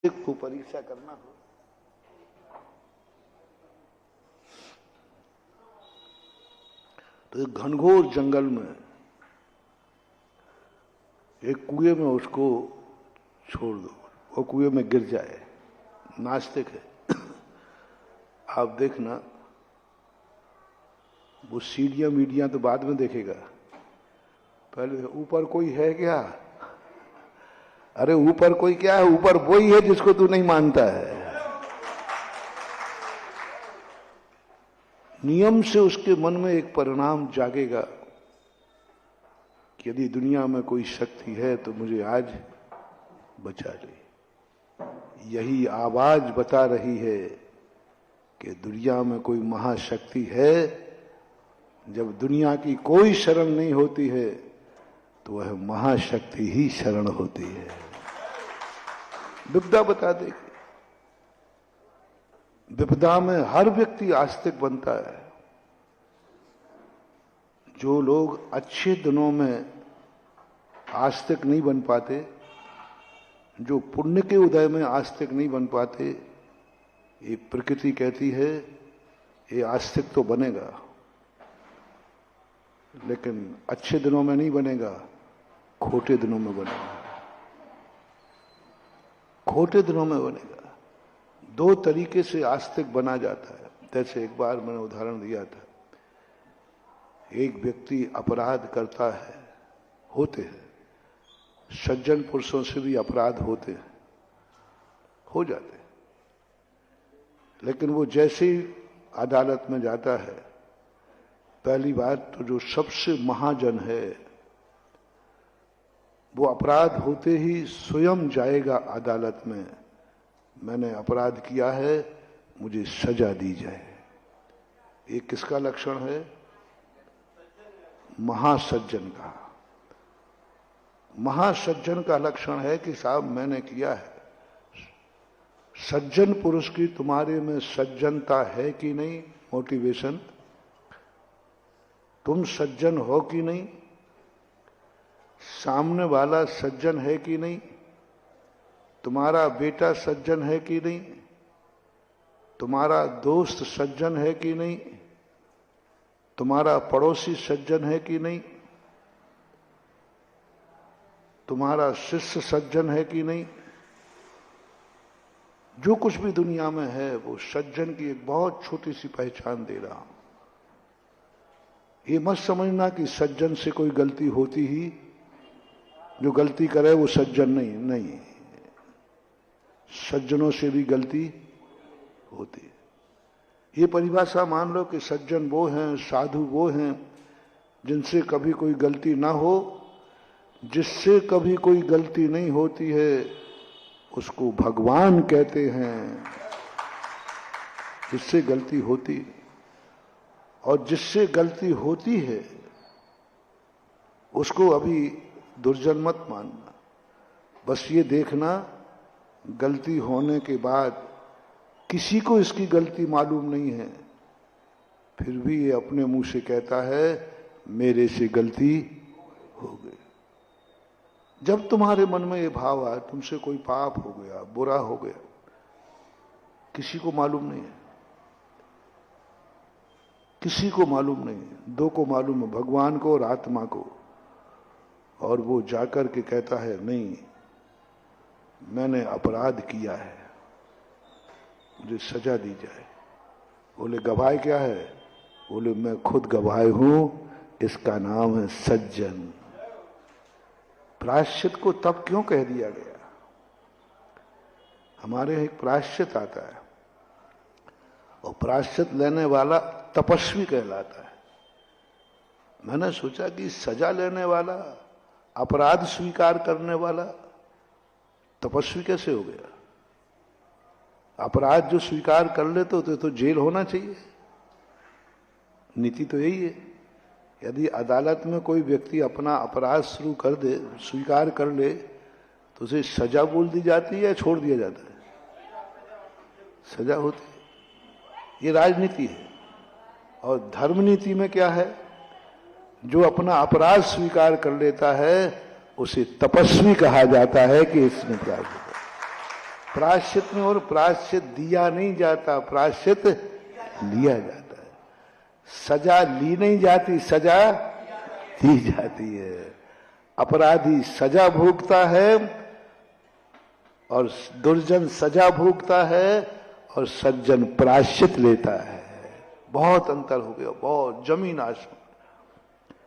को परीक्षा करना हो तो एक घनघोर जंगल में एक कुएं में उसको छोड़ दो, वो कुएं में गिर जाए। नास्तिक है। आप देखना, वो सीढ़ियां मीडिया तो बाद में देखेगा, पहले ऊपर कोई है क्या? अरे ऊपर कोई क्या है? ऊपर वही है जिसको तू नहीं मानता है। नियम से उसके मन में एक परिणाम जागेगा कि यदि दुनिया में कोई शक्ति है तो मुझे आज बचा ले। यही आवाज बता रही है कि दुनिया में कोई महाशक्ति है। जब दुनिया की कोई शरण नहीं होती है तो वह महाशक्ति ही शरण होती है। विपदा बता देगी। विपदा में हर व्यक्ति आस्तिक बनता है। जो लोग अच्छे दिनों में आस्तिक नहीं बन पाते, जो पुण्य के उदय में आस्तिक नहीं बन पाते, ये प्रकृति कहती है ये आस्तिक तो बनेगा, लेकिन अच्छे दिनों में नहीं बनेगा, खोटे दिनों में बनेगा। खोटे दिनों में बनेगा। दो तरीके से आस्तिक बना जाता है। जैसे एक बार मैंने उदाहरण दिया था, एक व्यक्ति अपराध करता है, होते हैं सज्जन पुरुषों से भी अपराध होते हैं, हो जाते हैं, लेकिन वो जैसे ही अदालत में जाता है, पहली बात तो जो सबसे महाजन है वो अपराध होते ही स्वयं जाएगा अदालत में, मैंने अपराध किया है, मुझे सजा दी जाए। ये किसका लक्षण है? महासज्जन का। महासज्जन का लक्षण है कि साहब मैंने किया है। सज्जन पुरुष की तुम्हारे में सज्जनता है कि नहीं? मोटिवेशन, तुम सज्जन हो कि नहीं? सामने वाला सज्जन है कि नहीं? तुम्हारा बेटा सज्जन है कि नहीं? तुम्हारा दोस्त सज्जन है कि नहीं? तुम्हारा पड़ोसी सज्जन है कि नहीं? तुम्हारा शिष्य सज्जन है कि नहीं? जो कुछ भी दुनिया में है वो सज्जन की एक बहुत छोटी सी पहचान दे रहा हूं। ये मत समझना कि सज्जन से कोई गलती होती ही, जो गलती करे वो सज्जन नहीं। सज्जनों से भी गलती होती है। ये परिभाषा मान लो कि सज्जन वो हैं, साधु वो हैं जिनसे कभी कोई गलती ना हो। जिससे कभी कोई गलती नहीं होती है उसको भगवान कहते हैं। जिससे गलती होती, और जिससे गलती होती है उसको अभी दुर्जन मत मानना। बस ये देखना, गलती होने के बाद किसी को इसकी गलती मालूम नहीं है, फिर भी ये अपने मुंह से कहता है मेरे से गलती हो गई। जब तुम्हारे मन में ये भाव आए तुमसे कोई पाप हो गया, बुरा हो गया, किसी को मालूम नहीं है। किसी को मालूम नहीं है। दो को मालूम है, भगवान को और आत्मा को। और वो जाकर के कहता है नहीं, मैंने अपराध किया है, मुझे सजा दी जाए। बोले गवाह क्या है? बोले मैं खुद गवाह हूं, इसका नाम है सज्जन। प्रायश्चित को तब क्यों कह दिया गया? हमारे एक प्रायश्चित आता है और प्रायश्चित लेने वाला तपस्वी कहलाता है। मैंने सोचा कि सजा लेने वाला, अपराध स्वीकार करने वाला तपस्वी कैसे हो गया? अपराध जो स्वीकार कर लेते तो जेल होना चाहिए। नीति तो यही है। यदि अदालत में कोई व्यक्ति अपना अपराध शुरू कर दे, स्वीकार कर ले, तो उसे सजा बोल दी जाती है या छोड़ दिया जाता है? सजा होती है। ये राजनीति है। और धर्म नीति में क्या है? जो अपना अपराध स्वीकार कर लेता है उसे तपस्वी कहा जाता है कि इसने क्या किया। प्रायश्चित में, और प्रायश्चित दिया नहीं जाता, प्रायश्चित लिया जाता है। सजा ली नहीं जाती, सजा दी जाती है। अपराधी सजा भोगता है और दुर्जन सजा भोगता है, और सज्जन प्रायश्चित लेता है। बहुत अंतर हो गया, बहुत जमीन आसमान।